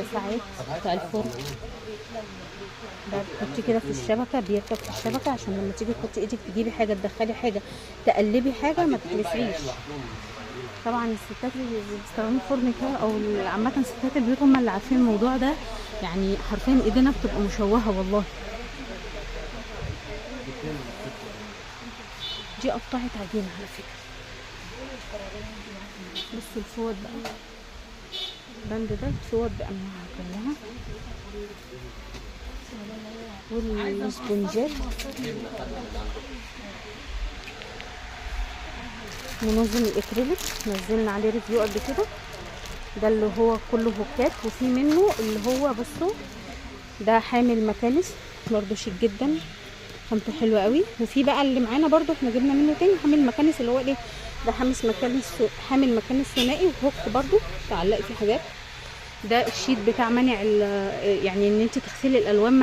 الساعات بتاع الفرن ده، بتحطيه كده في الشبكه، بيركب في الشبكه عشان لما تيجي تحطي ايدك تجيبي حاجه، تدخلي حاجه، تقلبي حاجه، ما تتلسعيش. طبعا الستات اللي بيستخدموا فرن كده او عامه ستات البيوت هم اللي عارفين الموضوع ده، يعني حرفيا ايدينا بتبقى مشوهه والله. دي قطعت عجينه على فكره. بصوا الفوط بقى، البند ده الفوط بانواعها كلها، والسبونجات، منظم الاكريليك نزلنا عليه ريفيو قبل كده، ده اللي هو كله هوكات، وفي منه اللي هو بصوا ده حامل مكانس برضو شيك جدا، خامته حلوه قوي. وفي بقى اللي معانا برضو احنا جبنا منه تاني حامل مكانس، اللي هو ايه ده، حامل مكانس ثنائي وهوك برضو تعلقي فيه حاجات. ده الشيت بتاع منع يعني ان انت تغسلي الالوان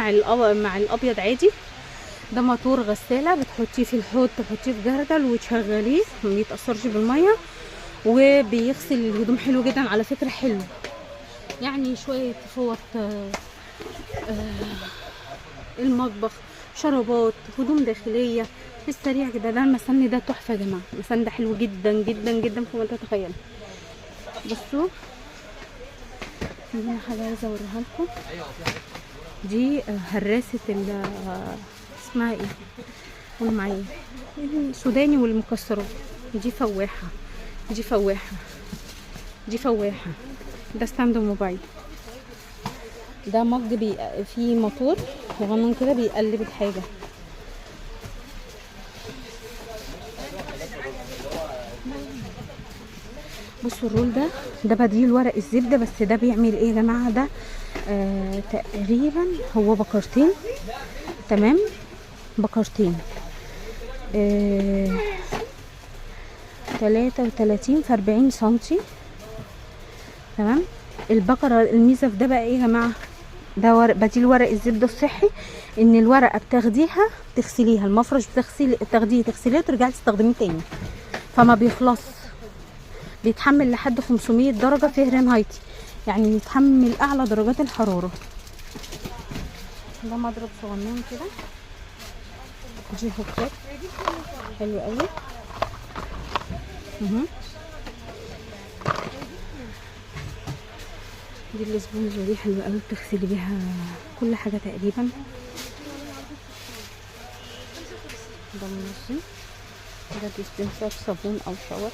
مع الابيض عادي. ده موتور غساله، بتحطيه في الحوض، تحطيه في جردل وتشغليه ما بيتاثرش بالميه، وبيغسل الهدوم حلو جدا على فكره، حلو يعني. شويه فوط المطبخ، شرابات، هدوم داخليه في السريع كده. ده المسن ده تحفه يا جماعه، المسن ده حلو جدا جدا جدا فوق ما تتخيلوا. بصوا هنا حاجه عايزه اوريها لكم، دي هراسه اسمها ايه، قولوا معايا، السوداني والمكسرات. دي فواحه، دي فواحه، دي فواحه. ده ستاند موبايل، ده مج فيه موتور صغنن كده بيقلب الحاجه. بصوا الرول ده بديل ورق الزبده، بس ده بيعمل ايه يا جماعه، ده تقريبا هو بكرتين، تمام، بكرتين 33 في 40 سنتي، تمام. البقرة الميزة في ده بقى ايه يا جماعة، ده بديل ورق الزبدة الصحي، ان الورقة بتاخديها تغسليها، المفرش تاخديه تغسليه وترجعي تستخدميه تاني، فما بيخلص. بيتحمل لحد 500 درجة فهرنهايت، يعني يتحمل اعلى درجات الحرارة. ده مضرب صغنن كده، دي هوكات حلو قوي. دي الاسبونجه دي حلوه قوي، بتغسلي بيها كل حاجه تقريبا. ده منظم، ده ديسبنسر صابون او شاور.